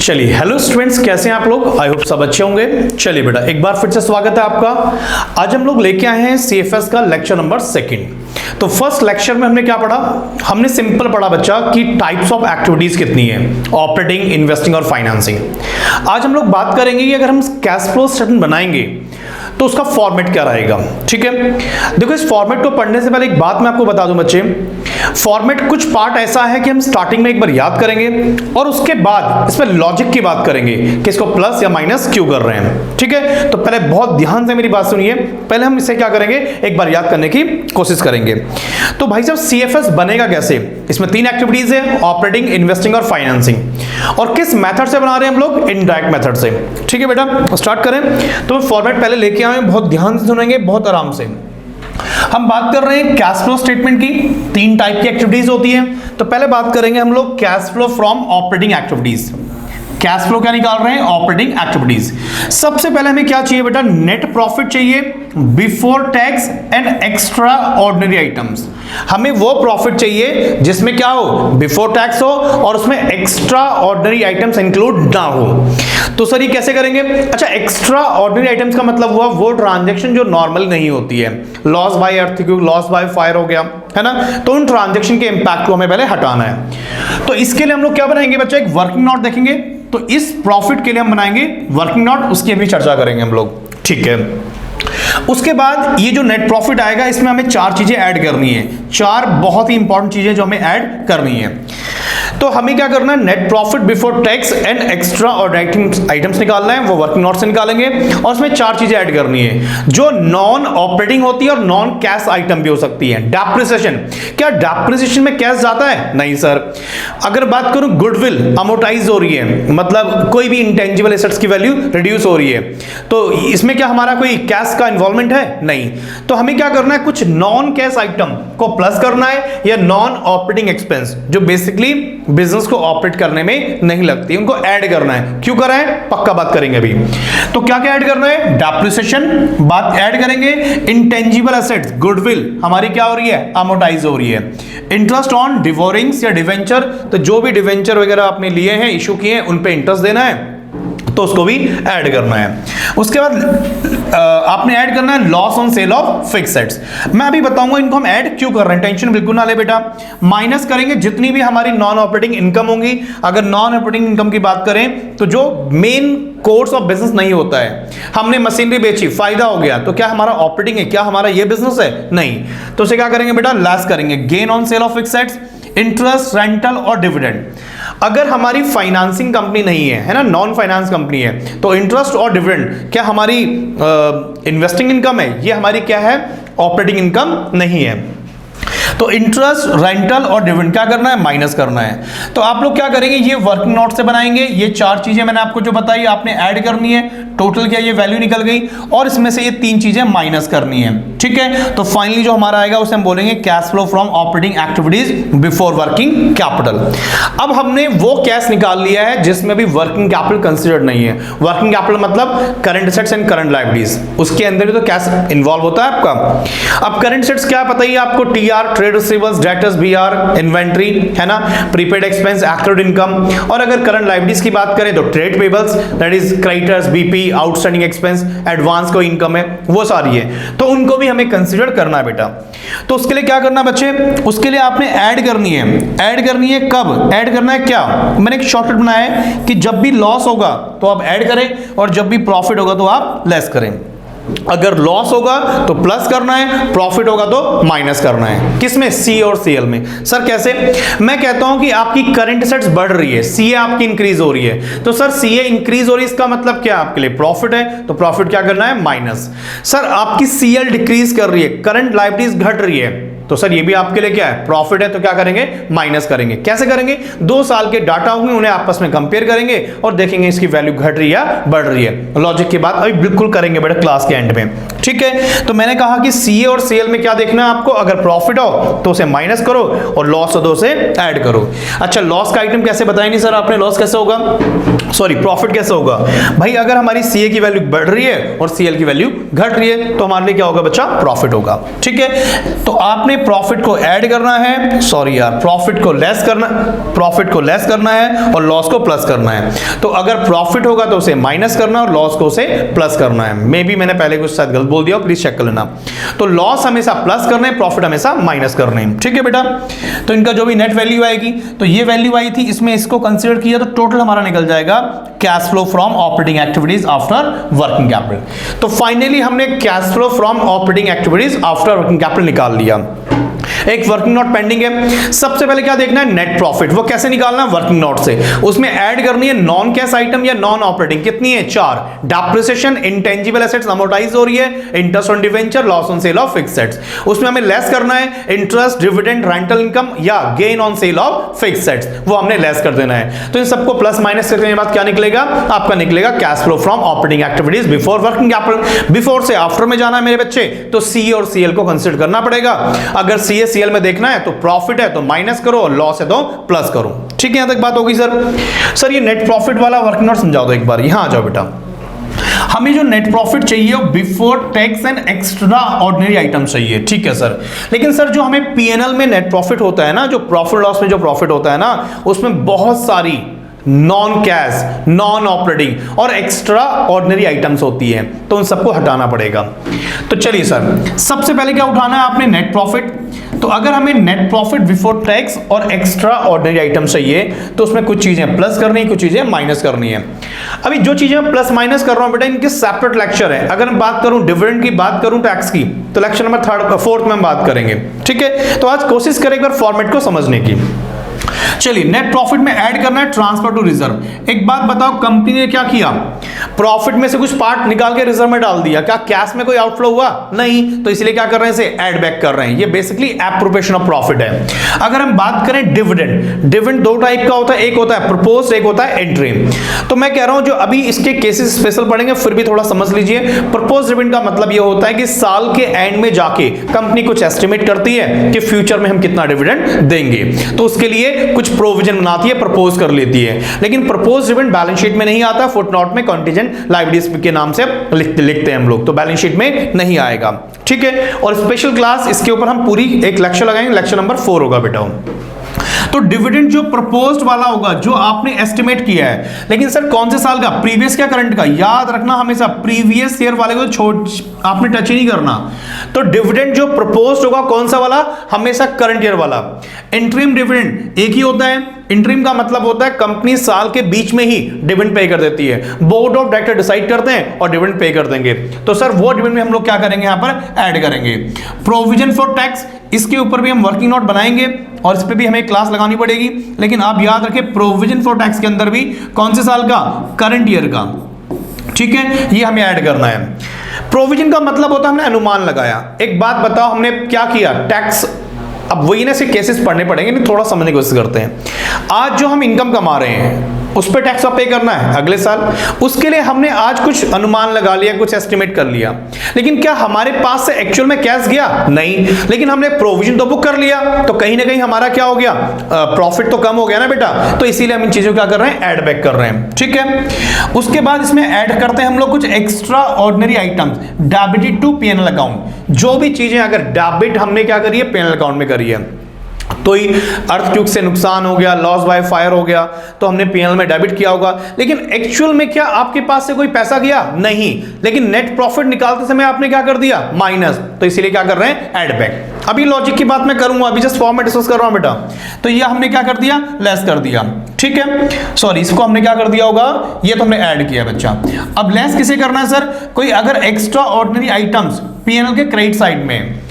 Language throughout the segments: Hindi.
चलिए हेलो स्टूडेंट्स, कैसे हैं आप लोग? आई होप सब अच्छे होंगे। चलिए बेटा, एक बार फिर से स्वागत है आपका। आज हम लोग लेके आए हैं सीएफएस का लेक्चर नंबर 2। तो फर्स्ट लेक्चर में हमने क्या पढ़ा? हमने सिंपल पढ़ा बच्चा कि टाइप्स ऑफ एक्टिविटीज कितनी है, ऑपरेटिंग, इन्वेस्टिंग और फाइनेंसिंग। आज हम लोग बात करेंगे कि अगर हम कैश फ्लो स्टेटमेंट बनाएंगे तो उसका फॉर्मेट क्या रहेगा। ठीक है, देखो इस फॉर्मेट को पढ़ने से पहले एक बात मैं आपको बता दूं बच्चे, फॉर्मेट कुछ पार्ट ऐसा है कि हम स्टार्टिंग में एक बार याद करेंगे और उसके बाद इसमें लॉजिक की बात करेंगे कि इसको प्लस या माइनस क्यों कर रहे हैं। ठीक है, तो पहले बहुत ध्यान से मेरी बात सुनिए, पहले हम इसे क्या करेंगे, एक बार याद करने की कोशिश करेंगे। तो भाई साहब सीएफएस बनेगा कैसे? इसमें 3 एक्टिविटीज है, ऑपरेटिंग, इन्वेस्टिंग और फाइनेंसिंग। और किस मेथड से बना रहे हैं हम लोग? इनडायरेक्ट मेथड से। ठीक है बेटा, स्टार्ट करें। तो फॉर्मेट पहले लेके आए, बहुत ध्यान से सुनेंगे, बहुत आराम से। हम बात कर रहे हैं कैश फ्लो स्टेटमेंट की। 3 टाइप की एक्टिविटीज होती है। तो पहले बात करेंगे हम लोग cash flow from operating activities. Cash flow क्या निकाल रहे हैं? Operating activities. सबसे पहले हमें क्या चाहिए बेटा? नेट प्रॉफिट चाहिए before tax and extra ordinary items. हमें वो प्रॉफिट चाहिए जिसमें क्या हो? बिफोर टैक्स हो और उसमें एक्स्ट्रा ऑर्डिनरी आइटम्स इंक्लूड ना हो। तो सर ये कैसे करेंगे? अच्छा, एक्स्ट्रा ऑर्डिनरी आइटम्स का मतलब हुआ वो ट्रांजैक्शन जो नॉर्मल नहीं होती है। Loss by earthquake, loss by fire हो गया, है ना? तो उन ट्रांजैक्शन के इंपैक्ट को हमें पहले हटाना है। तो इसके लिए हम लोग क्या बनाएंगे बच्चा? एक वर्किंग नोट देखेंगे। तो इस प्रॉफिट के लिए हम बनाएंगे वर्किंग नोट, उसकी भी चर्चा करेंगे हम लोग। ठीक है, उसके बाद ये जो नेट प्रॉफिट आएगा इसमें हमें 4 चीजें ऐड करनी है। 4 बहुत ही इंपॉर्टेंट चीजें जो हमें ऐड करनी है। तो हमें क्या करना है? Net profit before tax and extra ordinary items निकालना है, वो वर्किंग नोट से निकालेंगे। और उसमें 4 चीजें ऐड करनी है जो नॉन ऑपरेटिंग होती है और नॉन कैश आइटम भी हो सकती है। डेप्रिसिएशन, क्या डेप्रिसिएशन में कैश जाता है? नहीं सर। अगर बात करूं गुडविल अमोर्टाइज हो रही है, मतलब कोई भी इंटेंजिबल एसेट्स की वैल्यू रिड्यूस हो रही है, तो इसमें क्या हमारा कोई कैश का इन्वॉल्वमेंट है? नहीं। तो हमें क्या करना है? कुछ नॉन कैश आइटम को प्लस करना है या नॉन ऑपरेटिंग एक्सपेंस जो बेसिकली बिजनेस को ऑपरेट करने में नहीं लगती, उनको ऐड करना है। क्यों कर रहे हैं? पक्का बात करेंगे अभी। तो क्या क्या ऐड करना है? डेप्रिसिएशन बात ऐड करेंगे, इंटेंजिबल एसेट्स गुडविल हमारी क्या हो रही है? अमोर्टाइज हो रही है। इंटरेस्ट ऑन डिवोरिंग्स या डिवेंचर, तो जो भी डिवेंचर वगैरह आपने लिए हैं, इशू किए हैं, उन पे इंटरेस्ट देना है, तो उसको भी ऐड करना है। उसके बाद आपने ऐड करना है loss on sale of fixed assets. मैं अभी बताऊंगा इनको हम ऐड क्यों कर रहे हैं, टेंशन बिल्कुल ना ले बेटा। माइनस करेंगे जितनी भी हमारी नॉन ऑपरेटिंग इनकम होंगी। अगर नॉन ऑपरेटिंग इनकम की बात करें तो जो मेन कोर्स ऑफ बिजनेस नहीं होता है, हमने मशीनरी बेची, फायदा हो गया, तो क्या हमारा ऑपरेटिंग है? क्या हमारा ये बिजनेस है? नहीं। तो उसे क्या करेंगे बेटा? लेस करेंगे। Gain on sale of fixed assets, interest, rental और डिविडेंड। अगर हमारी फाइनेंसिंग कंपनी नहीं है ना, नॉन फाइनेंस कंपनी है, तो इंटरेस्ट और डिविडेंड क्या हमारी इन्वेस्टिंग इनकम है? ये हमारी क्या है? ऑपरेटिंग इनकम नहीं है। तो इंटरेस्ट, रेंटल और डिविडेंड क्या करना है? माइनस करना है। तो आप लोग क्या करेंगे? ये वर्किंग नोट से बनाएंगे। ये 4 चीजें मैंने आपको जो बताई आपने ऐड करनी है। टोटल क्या ये वैल्यू निकल गई और इसमें से ये 3 चीजें माइनस करनी है। ठीक है, तो फाइनली जो हमारा आएगा उसे हम बोलेंगे cash flow from operating activities before working capital. अब हमने वो कैश निकाल लिया है जिसमें भी वर्किंग कैपिटल कंसीडर्ड नहीं है। वर्किंग कैपिटल मतलब current assets and current liabilities, उसके अंदर भी तो कैश इन्वॉल्व होता है आपका। अब करंट एसेट्स क्या पता ही आपको? TR, trade receivables, debtors, BR, inventory, है ना, प्रीपेड एक्सपेंस, एक्रूड इनकम। और अगर करंट लायबिलिटीज की बात करें तो trade payables, that is creditors, BP, outstanding expense, advance को इनकम है, वो सारी है। तो उनको भी हमें कंसीडर करना है बेटा। तो उसके लिए क्या करना है बच्चे? उसके लिए आपने ऐड करनी है। ऐड करनी है कब? ऐड करना है क्या? मैंने एक शॉर्टकट बनाया है कि जब भी लॉस होगा तो आप ऐड करें और जब भी प्रॉफिट होगा तो आप लेस करें। अगर लॉस होगा तो प्लस करना है, प्रॉफिट होगा तो माइनस करना है। किसमें? सी और सीएल में। सर कैसे? मैं कहता हूं कि आपकी करंट एसेट्स बढ़ रही है, सीए आपकी इंक्रीज हो रही है, तो सर सीए इंक्रीज हो रही है, इसका मतलब क्या? आपके लिए प्रॉफिट है, तो प्रॉफिट क्या करना है? माइनस। सर आपकी सीएल डिक्रीज कर रही है, करंट लायबिलिटीज घट रही है, तो सर ये भी आपके लिए क्या है? प्रॉफिट है, तो क्या करेंगे? माइनस करेंगे। कैसे करेंगे? 2 साल के डाटा होंगे, उन्हें आपस में कंपेयर करेंगे और देखेंगे इसकी वैल्यू घट रही है या बढ़ रही है। लॉजिक की बात अभी बिल्कुल करेंगे बेटा क्लास के एंड में। ठीक है, तो मैंने कहा कि सीए और सीएल में क्या देखना है आपको? अगर प्रॉफिट हो तो उसे माइनस करो और लॉस हो तो उसे ऐड करो। अच्छा, लॉस का आइटम कैसे बताया नहीं सर आपने? लॉस कैसे होगा? सॉरी, प्रॉफिट कैसे होगा? भाई अगर हमारी सीए की वैल्यू बढ़ रही है और सीएल की वैल्यू घट रही है तो हमारे लिए क्या होगा बच्चा? प्रॉफिट होगा। ठीक है, तो आपने प्रॉफिट को ऐड करना है, सॉरी यार, प्रॉफिट को लेस करना है और लॉस को प्लस करना है। तो अगर प्रॉफिट होगा तो उसे माइनस करना है और लॉस को उसे प्लस करना है। मे बी मैंने पहले कुछ शायद गलत बोल दिया, प्लीज चेक कर लेना। तो लॉस हमेशा प्लस करना है, प्रॉफिट हमेशा माइनस करना है, ठीक है बेटा। तो इनका जो भी नेट वैल्यू आएगी, तो ये वैल्यू आई थी, इसमें इसको कंसीडर किया तो टोटल हमारा निकल जाएगा cash flow from operating activities after working capital. तो फाइनली हमने cash flow from operating activities after working capital निकाल लिया। एक वर्किंग नोट पेंडिंग है। सबसे पहले क्या देखना है, नेट प्रॉफिट। वो कैसे निकालना, वर्किंग नोट से। उसमें ऐड करनी है नॉन कैश आइटम या नॉन ऑपरेटिंग, कितनी है, 4। डेप्रिसिएशन, इंटेंजिबल एसेट्स अमोर्टाइज हो रही है, interest on debenture, loss on sale of fixed assets. उसमें हमें लेस करना है इंटरेस्ट, डिविडेंड, रेंटल इनकम या gain on sale of fixed assets, वो हमने लेस कर देना है। तो इन सबको प्लस माइनस करने के बाद क्या निकलेगा, आपका निकलेगा cash flow from operating activities before working capital. Before से आफ्टर में जाना है मेरे बच्चे, तो सी और सीएल को कंसीडर करना पड़ेगा। अगर सीएल में देखना है तो प्रॉफिट है तो माइनस करो और लॉस है तो प्लस करो, ठीक है। यहां तक बात होगी सर ये नेट प्रॉफिट वाला वर्किंग नोट समझा दो एक बार। यहां आ जाओ बेटा। हमें जो नेट प्रॉफिट चाहिए वो before tax and extra ordinary item चाहिए, ठीक है सर। लेकिन सर जो हमें पीएनएल में नेट प्रॉफिट होता है ना, जो प्रॉफिट लॉस में जो प्रॉफिट होता है ना, उसमें बहुत सारी नॉन कैश, नॉन ऑपरेटिंग और एक्स्ट्रा ऑर्डिनरी आइटम्स होती हैं, तो उन सबको हटाना पड़ेगा। तो चलिए सर, सबसे पहले क्या उठाना है आपने, नेट प्रॉफिट। तो अगर हमें नेट प्रॉफिट बिफोर टैक्स और एक्स्ट्रा ऑर्डिनरी आइटम चाहिए तो उसमें कुछ चीजें प्लस करनी है, कुछ चीजें माइनस करनी है। अभी जो चीजें मैं प्लस माइनस कर रहा हूं बेटा, इनके सेपरेट लेक्चर है। अगर मैं बात करूं डिविडेंड की, बात करूं टैक्स की, तो लेक्चर नंबर 4 में हम बात करेंगे, ठीक है। तो आज कोशिश करें एक बार फॉर्मेट को समझने की। चलिए, नेट प्रॉफिट में ऐड करना है ट्रांसफर टू रिजर्व। एक बात बताओ, कंपनी ने क्या किया, प्रॉफिट में से कुछ पार्ट निकाल के रिजर्व में डाल दिया, क्या कैश में कोई आउटफ्लो हुआ, नहीं। तो इसलिए क्या कर रहे हैं, इसे ऐड बैक कर रहे हैं। ये बेसिकली एप्रोप्रिएशन ऑफ प्रॉफिट है। अगर हम बात करें डिविडेंड, डिविडेंड दो टाइप का होता है, एक होता है प्रपोज्ड, एक होता है इंटरिम। तो मैं कह रहा हूं जो अभी इसके केसेस स्पेशल पढ़ेंगे, फिर भी थोड़ा समझ लीजिए। प्रपोज्ड डिविडेंड का मतलब ये होता है कि साल के एंड में जाके कंपनी कुछ एस्टिमेट करती है कि फ्यूचर में हम कितना डिविडेंड देंगे, तो उसके लिए कुछ प्रोविजन बनाती है, प्रपोज कर लेती है। लेकिन प्रपोज डिविडेंड बैलेंस शीट में नहीं आता, फुटनोट में कंटीजेंट लायबिलिटीज के नाम से लिखते हैं हम लोग, तो बैलेंस शीट में नहीं आएगा, ठीक है। और स्पेशल क्लास इसके ऊपर हम पूरी एक लेक्चर लगाएंगे, लेक्चर नंबर 4 होगा बेटा। तो डिविडेंड जो प्रपोज्ड वाला होगा, जो आपने एस्टिमेट किया है, लेकिन सर कौन से साल का, प्रीवियस क्या करंट का, याद रखना हमेशा प्रीवियस ईयर वाले को आपने टच ही नहीं करना। तो डिविडेंड जो प्रपोज्ड होगा कौन सा वाला, हमेशा करंट ईयर वाला। इंटरिम डिविडेंड एक ही होता है। इंटरिम का मतलब होता है कंपनी साल के बीच में ही डिविडेंड पे कर देती है, बोर्ड ऑफ डायरेक्टर डिसाइड करते हैं और डिविडेंड पे कर देंगे। तो सर वो डिविडेंड में हम लोग क्या करेंगे, यहां पर ऐड करेंगे। प्रोविजन फॉर टैक्स, इसके ऊपर भी हम वर्किंग नोट बनाएंगे और इस पे भी हमें क्लास लगानी पड़ेगी। लेकिन आप याद रखें, प्रोविजन फॉर टैक्स के अंदर भी कौन से साल का, करंट ईयर का, ठीक है। ये हमें ऐड करना है। प्रोविजन का मतलब होता है हमने अनुमान लगाया। एक बात बताओ, हमने क्या किया, टैक्स, अब वही ना से केसेस पढ़ने पड़ेंगे, नहीं थोड़ा समझने की कोशिश करते हैं। आज जो हम इनकम कमा रहे हैं उस पर टैक्स पे करना है अगले साल, उसके लिए हमने आज कुछ अनुमान लगा लिया, कुछ एस्टिमेट कर लिया। लेकिन क्या हमारे पास से एक्चुअल में कैश गया, नहीं। लेकिन हमने प्रोविजन तो बुक कर लिया, तो कहीं ना कहीं हमारा क्या हो गया, प्रॉफिट तो कम हो गया ना बेटा। तो इसीलिए हम इन चीजों को क्या कर रहे हैं, ऐड बैक कर रहे हैं, ठीक है। उसके बाद इसमें ऐड करते हैं हम लोग कुछ extraordinary items, debited to PNL account. जो भी चीजें अगर डेबिट हमने क्या करी है, पीएनएल अकाउंट में करी है, तो ही अर्थक्वेक से नुकसान हो गया, लॉस बाय फायर हो गया, तो हमने पीएनएल में डेबिट किया होगा। लेकिन एक्चुअल में क्या आपके पास से कोई पैसा गया, नहीं। लेकिन नेट प्रॉफिट निकालते समय आपने क्या कर दिया, माइनस। तो इसीलिए क्या कर रहे हैं, ऐड बैक। अभी लॉजिक की बात मैं करूंगा, अभी जस्ट फॉर्म में डिस्कस कर रहा हूं बेटा। तो ये हमने क्या कर दिया, लेस कर दिया, ठीक है। सॉरी, इसको हमने क्या कर दिया होगा, ये तो हमने ऐड किया बच्चा। अब लेस किसे करना है सर, कोई अगर एक्स्ट्रा ऑर्डिनरी आइटम्स पीएनएल के क्रेडिट साइड में,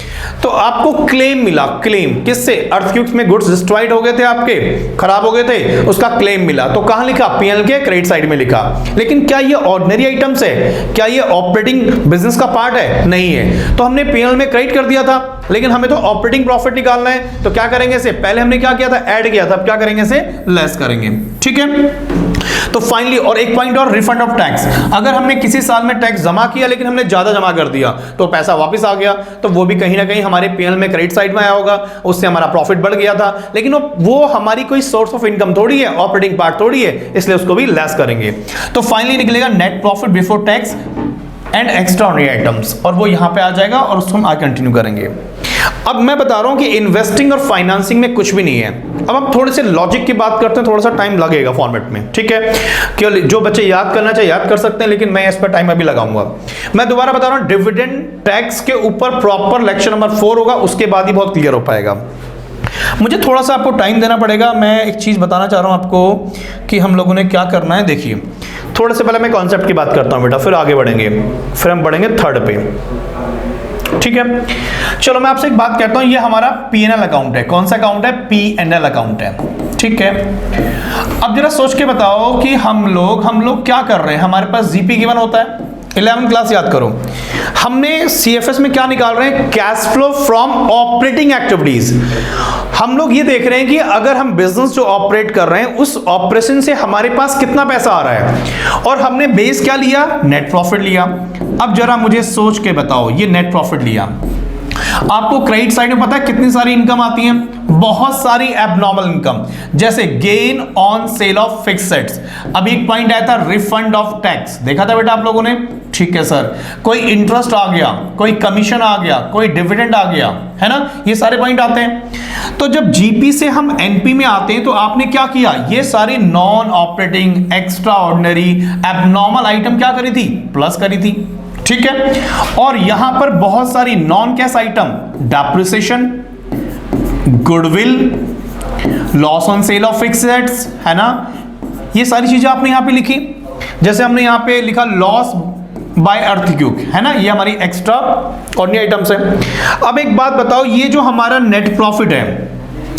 तो आपको क्लेम मिला, क्लेम किससे, अर्थक्वेक में गुड्स डिस्ट्रॉयड हो गए थे, आपके खराब हो गए थे, उसका क्लेम मिला। तो कहां लिखा, पीएनएल के क्रेडिट साइड में लिखा। लेकिन क्या ये ऑर्डिनरी आइटम्स है, क्या ये ऑपरेटिंग बिजनेस का पार्ट है, नहीं है। तो हमने पीएनएल में क्रेडिट कर दिया था, लेकिन हमें तो ऑपरेटिंग प्रॉफिट निकालना है। तो क्या करेंगे, इसे पहले हमने क्या किया था, ऐड किया था, अब क्या करेंगे, इसे लेस करेंगे, ठीक है। तो फाइनली, और एक पॉइंट और, रिफंड ऑफ टैक्स। अगर हमने किसी साल में टैक्स जमा किया लेकिन हमने ज्यादा जमा कर दिया, तो पैसा वापस आ गया, तो वो भी कहीं ना कहीं हमारे पीएनएल में क्रेडिट साइड में आया होगा, उससे हमारा प्रॉफिट बढ़ गया था। लेकिन वो हमारी कोई सोर्स ऑफ इनकम थोड़ी है, ऑपरेटिंग पार्ट थोड़ी है, इसलिए उसको भी लेस करेंगे। तो फाइनली निकलेगा net profit before tax and extraordinary items, और वो यहां पे आ जाएगा और उसको हम आगे कंटिन्यू करेंगे। अब मैं बता रहा हूं कि इन्वेस्टिंग और फाइनेंसिंग में कुछ भी नहीं है। अब हम थोड़े से लॉजिक की बात करते हैं, थोड़ा सा टाइम लगेगा फॉर्मेट में, ठीक है। केवल जो बच्चे याद करना चाहे याद कर सकते हैं, लेकिन मैं इस पर टाइम अभी लगाऊंगा। मैं दोबारा बता रहा हूं, डिविडेंड टैक्स के ऊपर प्रॉपर लेक्चर नंबर 4 होगा, उसके बाद ही बहुत क्लियर हो पाएगा। मुझे थोड़ा सा आपको टाइम देना पड़ेगा। मैं एक चीज बताना चाह रहा हूं आपको कि हम लोगों ने क्या करना है। देखिए, थोड़े से पहले मैं कॉन्सेप्ट की बात करता हूं बेटा, फिर आगे बढ़ेंगे, फिर हम बढ़ेंगे थर्ड पे, ठीक है। चलो मैं आपसे एक बात कहता हूं, ये हमारा P&L अकाउंट है। कौन सा अकाउंट है? P&L अकाउंट है, ठीक है। अब जरा सोच के बताओ कि हम लोग क्या कर रहे हैं। हमारे पास जीपी गिवन होता है, 11th क्लास याद करो। हमने सीएफएस में क्या निकाल रहे हैं? Cash flow from operating activities. हम लोग ये देख रहे हैं कि अगर हम बिजनेस जो ऑपरेट कर रहे हैं उस ऑपरेशन से हमारे पास कितना पैसा आ रहा है, और हमने बेस क्या लिया? नेट प्रॉफिट लिया। अब जरा मुझे सोच के बताओ, ये नेट प्रॉफिट लिया, आपको क्रेडिट साइड में पता है कितनी सारी इनकम आती है? बहुत सारी एबनॉर्मल इनकम, जैसे gain on sale of fixed assets. अभी एक पॉइंट आया था, रिफंड ऑफ टैक्स, देखा था बेटा आप लोगों ने, ठीक है सर। कोई इंटरेस्ट आ गया, कोई कमीशन आ गया, कोई डिविडेंड आ गया, है ना, ये सारे पॉइंट आते हैं। तो जब जीपी से हम एनपी में आते हैं तो आपने क्या किया? ये सारी non operating, extra ordinary, abnormal item क्या करी थी? प्लस करी थी, ठीक है। और यहां पर बहुत सारी non cash item, depreciation, goodwill, loss on sale of fixed assets, है ना, ये सारी चीजें आपने यहां पे लिखी। जैसे हमने यहां पे लिखा लॉस बाय अर्थक्वेक, है ना, ये हमारी एक्स्ट्रा ऑर्डिनरी आइटम्स है। अब एक बात बताओ, ये जो हमारा नेट प्रॉफिट है,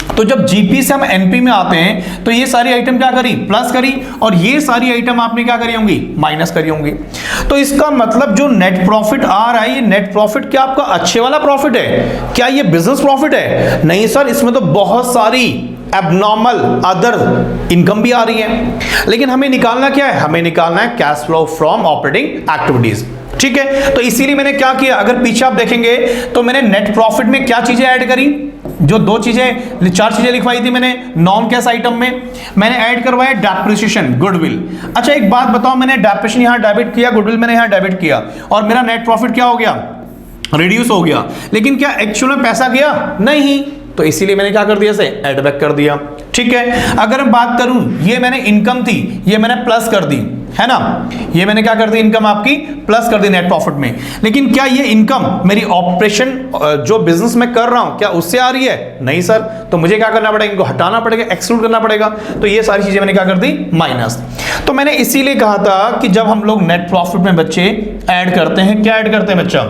तो जब जीपी से हम एनपी में आते हैं तो ये सारी आइटम क्या करी? प्लस करी, और ये सारी आइटम आपने क्या करी होंगी? माइनस करी होंगी। तो इसका मतलब जो नेट प्रॉफिट आ रहा है, ये नेट प्रॉफिट क्या आपका अच्छे वाला प्रॉफिट है? क्या ये बिजनेस प्रॉफिट है? नहीं सर, इसमें तो बहुत सारी एबनॉर्मल अदर इनकम भी आ रही है। लेकिन हमें निकालना क्या है? हमें निकालना है cash flow from operating activities, ठीक है। तो इसीलिए मैंने क्या किया, अगर पीछे आप देखेंगे तो मैंने नेट प्रॉफिट में क्या चीजें ऐड करी? जो चार चीजें लिखवाई थी मैंने नॉन कैश आइटम में, मैंने ऐड करवाया डेप्रिसिएशन, गुडविल। अच्छा एक बात बताओ, मैंने डेप्रिसिएशन यहां डेबिट किया, गुडविल मैंने यहां डेबिट किया, और मेरा नेट प्रॉफिट क्या हो गया? रिड्यूस हो गया। लेकिन क्या एक्चुअल में पैसा गया? नहीं। तो इसीलिए मैंने क्या कर दिया? इसे ऐड बैक कर दिया, ठीक है। अगर मैं बात करूं, ये मैंने इनकम थी, ये मैंने प्लस कर दी, है ना, ये मैंने क्या कर दी? इनकम आपकी प्लस कर दी नेट प्रॉफिट में। लेकिन क्या ये इनकम मेरी ऑपरेशन जो बिजनेस में कर रहा हूं क्या उससे आ रही है? नहीं सर। तो मुझे क्या करना पड़ेगा? इनको हटाना पड़ेगा, एक्सक्लूड करना पड़ेगा। तो ये सारी चीजें मैंने क्या कर दी? माइनस। तो मैंने इसीलिए कहा था कि जब हम लोग नेट प्रॉफिट में बच्चे ऐड करते हैं, क्या ऐड करते हैं बच्चा?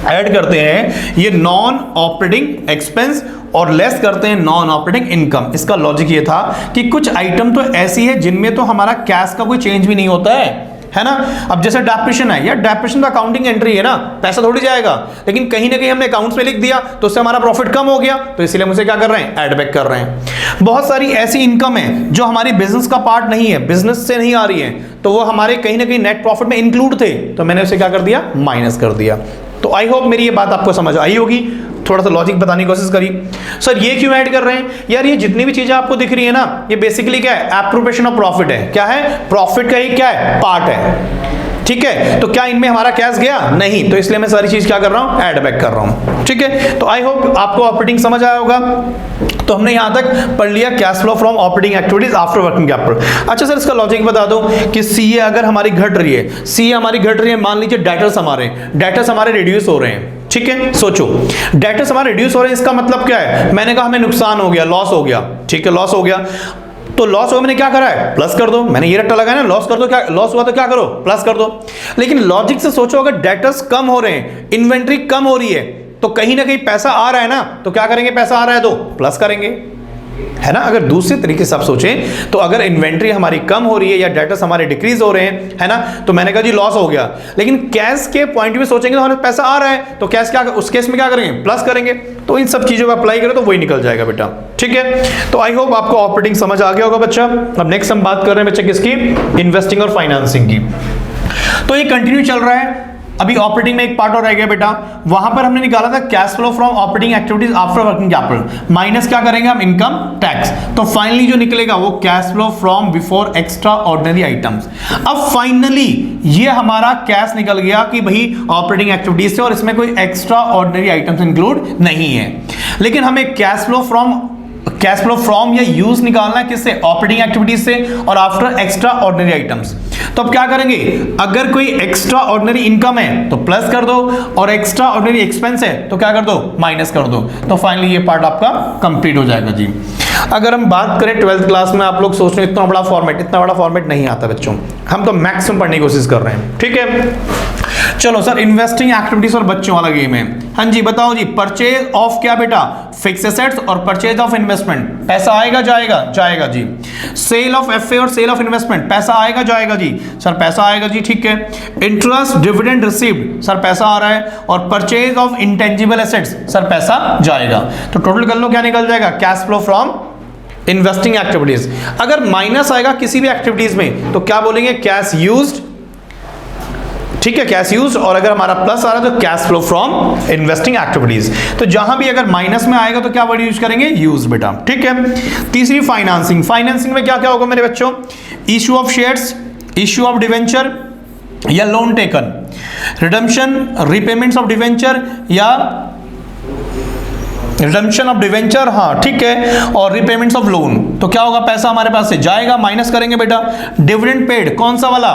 ऐड करते हैं ये नॉन ऑपरेटिंग एक्सपेंस और लेस करते हैं नॉन ऑपरेटिंग इनकम। इसका लॉजिक ये था कि कुछ आइटम तो ऐसी है जिनमें तो हमारा कैश का कोई चेंज भी नहीं होता है ना। अब जैसे डेप्रिसिएशन है, यार डेप्रिसिएशन तो अकाउंटिंग एंट्री है ना, पैसा थोड़ी जाएगा, लेकिन कहीं ना कहीं हमने अकाउंट्स में लिख दिया तो उससे हमारा प्रॉफिट कम हो गया, तो इसलिए मुझे क्या कर रहे हैं? ऐड बैक कर रहे हैं। बहुत सारी ऐसी इनकम है जो हमारी बिजनेस का पार्ट नहीं है, बिजनेस से नहीं आ रही है, तो वो हमारे कहीं ना कहीं नेट प्रॉफिट में इंक्लूड थे, तो मैंने उसे क्या कर दिया? माइनस कर दिया। तो आई होप मेरी ये बात आपको समझ आई होगी। थोड़ा सा लॉजिक बताने की कोशिश करी। सर ये क्यों ऐड कर रहे हैं? यार ये जितनी भी चीजें आपको दिख रही है ना, ये बेसिकली क्या है? एप्रोप्रिएशन ऑफ प्रॉफिट है। क्या है? प्रॉफिट का ही क्या है? पार्ट है, ठीक है। तो क्या इनमें हमारा कैश गया? नहीं। तो इसलिए मैं सारी चीज क्या कर रहा हूं? ऐड बैक कर रहा हूं, ठीक है। तो आई होप आपको ऑपरेटिंग समझ आया होगा। तो हमने यहां तक पढ़ लिया cash flow from operating activities after working capital. अच्छा सर इसका लॉजिक बता दो कि सीए अगर हमारी घट रही है, सीए हमारी घट रही है, मान लीजिए डेटर्स हमारे रिड्यूस हो रहे हैं, ठीक है। सोचो डेटर्स हमारे रिड्यूस हो रहे हैं, इसका मतलब क्या है? मैंने कहा हमें नुकसान हो गया, लॉस हो गया, ठीक है, लॉस हो गया। तो लॉस हो मैंने क्या करा है? प्लस कर दो। मैंने ये रट्टा लगाया ना, लॉस कर दो, क्या लॉस हुआ तो क्या करो? प्लस कर दो। लेकिन लॉजिक से सोचो, अगर डेटर्स कम हो रहे हैं, इन्वेंट्री कम हो रही है, तो कहीं ना कहीं पैसा आ रहा है ना, तो क्या करेंगे? पैसा आ रहा है तो प्लस करेंगे, है ना। अगर दूसरे तरीके से आप सोचें तो अगर इन्वेंट्री हमारी कम हो रही है या डेटर्स हमारे डिक्रीज हो रहे हैं, है ना, तो मैंने कहा जी लॉस हो गया। लेकिन कैश के पॉइंट में सोचेंगे तो हमें पैसा आ रहा है, तो कैश क्या, उस केस में क्या करेंगे? प्लस करेंगे। तो इन सब चीजों को अप्लाई करें तो वही निकल जाएगा बेटा, ठीक है। तो आई होप आपको ऑपरेटिंग समझ आ गया होगा बच्चा। अब नेक्स्ट हम बात कर रहे हैं बच्चा किसकी? इन्वेस्टिंग और फाइनेंसिंग की। तो ये कंटिन्यू चल रहा है। अभी ऑपरेटिंग में एक पार्ट और रह गया बेटा, वहां पर हमने निकाला था cash flow from operating activities after working capital minus क्या करेंगे हम, इनकम टैक्स। तो फाइनली जो निकलेगा वो cash flow from before extra ordinary items. अब फाइनली ये हमारा कैश निकल गया कि भाई ऑपरेटिंग एक्टिविटीज से, और इसमें कोई एक्स्ट्रा ऑर्डिनरी आइटम्स इंक्लूड नहीं है। लेकिन हमें कैश फ्लो फ्रॉम या यूज निकालना है किससे, ऑपरेटिंग एक्टिविटीज से और आफ्टर एक्स्ट्रा ऑर्डिनरी आइटम्स। तो अब क्या करेंगे, अगर कोई एक्स्ट्रा ऑर्डिनरी इनकम है तो प्लस कर दो, और एक्स्ट्रा ऑर्डिनरी एक्सपेंस है तो क्या कर दो, माइनस कर दो। तो फाइनली ये पार्ट आपका कंप्लीट हो जाएगा जी। अगर हम बात करें 12th क्लास में, आप लोग सोच रहे हैं इतना बड़ा फॉर्मेट नहीं आता बच्चों, हम तो मैक्सिमम पढ़ने की कोशिश कर रहे हैं, ठीक है। चलो सर, इन्वेस्टिंग एक्टिविटीज और बच्चों वाला गेम है। हाँ जी बताओ जी, परचेज ऑफ क्या बेटा, फिक्स एसेट्स, और परचेज ऑफ इन्वेस्टमेंट, पैसा आएगा जाएगा जी। सेल ऑफ एफए और सेल ऑफ इन्वेस्टमेंट, पैसा आएगा जाएगा जी, सर पैसा आएगा जी, ठीक है। इंटरेस्ट डिविडेंड रिसीव्ड, सर पैसा आ रहा है, और purchase of intangible assets, sir पैसा जाएगा। तो टोटल कर लो क्या निकल जाएगा, cash flow from investing activities. अगर माइनस आएगा किसी भी एक्टिविटीज में तो क्या बोलेंगे, कैश यूज्ड, ठीक है, कैश यूज। और अगर हमारा प्लस आ रहा है तो cash flow from investing activities. तो जहां भी अगर माइनस में आएगा तो क्या वर्ड यूज करेंगे, यूज बेटा, ठीक है। तीसरी फाइनेंसिंग। फाइनेंसिंग में क्या क्या होगा मेरे बच्चों, issue of shares, issue of debenture या loan taken, redemption, repayments of debenture या रिडम्पशन ऑफ डिवेंचर, हाँ ठीक है, और रीपेमेंट्स ऑफ लोन। तो क्या होगा, पैसा हमारे पास से जाएगा, माइनस करेंगे बेटा। डिविडेंड पेड, कौन सा वाला,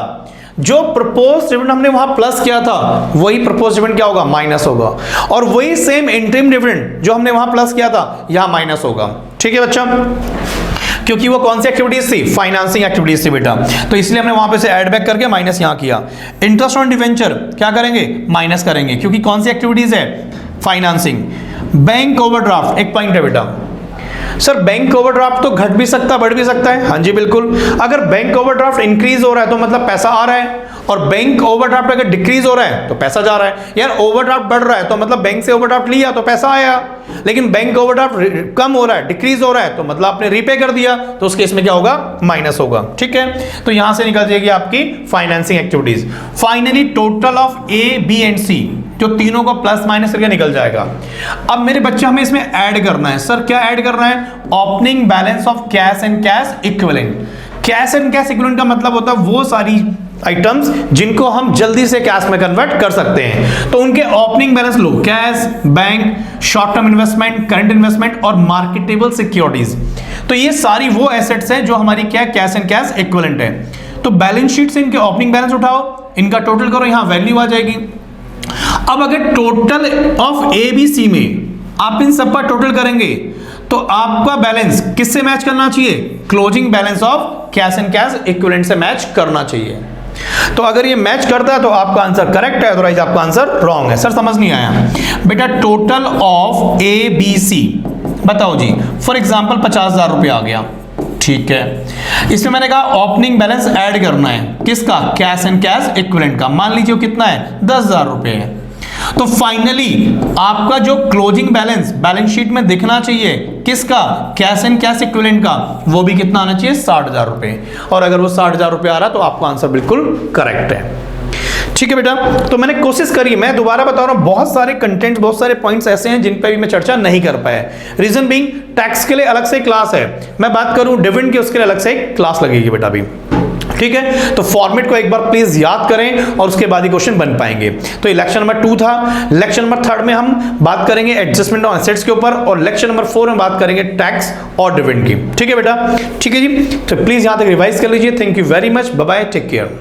जो प्रपोज डिविडेंड हमने वहां प्लस किया था वही प्रपोज डिविडेंड क्या होगा, माइनस होगा। और वही सेम इंटरिम डिविडेंड जो हमने वहां प्लस किया था यहां माइनस होगा, ठीक है बच्चा, क्योंकि वो कौन सी एक्टिविटीज थी, फाइनेंसिंग एक्टिविटीज थी बेटा, तो इसलिए हमने वहां पे से ऐड बैक करके माइनस यहां किया। इंटरेस्ट ऑन डिवेंचर क्या करेंगे, माइनस करेंगे, क्योंकि कौन सी एक्टिविटीज है, फाइनेंसिंग। बैंक ओवरड्राफ्ट, एक पॉइंट है बेटा, सर बैंक ओवरड्राफ्ट तो घट भी सकता बढ़ भी सकता है, हाँ जी बिल्कुल। अगर बैंक ओवरड्राफ्ट इंक्रीज हो रहा है तो मतलब पैसा आ रहा है, और बैंक ओवरड्राफ्ट अगर डिक्रीज हो रहा है तो पैसा जा रहा है। यार ओवरड्राफ्ट बढ़ रहा है तो मतलब बैंक से ओवरड्राफ्ट लिया तो पैसा आया, लेकिन बैंक ओवरड्राफ्ट कम हो रहा है, डिक्रीज हो रहा है, तो मतलब आपने रीपे कर दिया, तो उस केस में क्या होगा, माइनस होगा, ठीक है। तो यहां से निकल जाएगी आपकी financing activities. Finally total of A B and C, जो तीनों को प्लस माइनस करके निकल जाएगा। अब मेरे बच्चे हमें इसमें ऐड करना है, सर क्या ऐड करना है, opening balance of cash and cash equivalent. Cash and cash equivalent का मतलब होता है वो सारी आइटम्स जिनको हम जल्दी से कैश में कन्वर्ट कर सकते हैं, तो उनके ओपनिंग बैलेंस लो, cash, bank, short term investment, current investment और मार्केटेबल सिक्योरिटीज। तो ये सारी वो एसेट्स हैं जो हमारी क्या, कैश एंड कैश इक्विवेलेंट है। तो बैलेंस शीट से इनके ओपनिंग बैलेंस उठाओ, इनका टोटल करो, यहां वैल्यू आ जाएगी। अब अगर total of A B C में आप इन सब का टोटल करेंगे तो आपका बैलेंस किससे मैच करना चाहिए, closing balance of cash and cash equivalent से मैच करना चाहिए। तो अगर ये मैच करता है तो आपका आंसर करेक्ट है, अदरवाइज आपका आंसर रॉन्ग है। सर समझ नहीं आया बेटा, total of A B C बताओ जी, फॉर एग्जांपल 50,000 रुपये आ गया, ठीक है। इसमें मैंने कहा ओपनिंग बैलेंस ऐड करना है, किसका, कैश एंड कैश इक्विवेलेंट का। मान लीजिए कितना है, 10,000 रुपये है। तो फाइनली आपका जो क्लोजिंग बैलेंस बैलेंस शीट में दिखना चाहिए किसका, कैश एंड कैश इक्विवेलेंट का, वो भी कितना आना चाहिए, 60,000 रुपये। और अगर वो 60,000 रुपये आ रहा तो आपका आंसर बिल्कुल करेक्ट है, ठीक है बेटा। तो मैंने कोशिश करी, मैं दोबारा बता रहा हूं, बहुत सारे कंटेंट, बहुत सारे पॉइंट्स ऐसे हैं जिन पे भी मैं चर्चा नहीं कर पाया। रीजन बीइंग टैक्स के लिए अलग से क्लास है, मैं बात करूं डिविडेंड की उसके लिए अलग से क्लास लगेगी बेटा अभी, ठीक है। तो फॉर्मेट को एक बार प्लीज याद करें और उसके बाद ही क्वेश्चन बन पाएंगे। तो ये लेक्चर नंबर 2 था। लेक्चर नंबर 3 में हम बात करेंगे एडजस्टमेंट ऑन एसेट्स के ऊपर, और लेक्चर नंबर 4 में बात करेंगे टैक्स और डिविडेंड की, ठीक है बेटा, ठीक है जी। तो प्लीज यहां तक रिवाइज कर लीजिए। Thank you very much, bye bye, take care.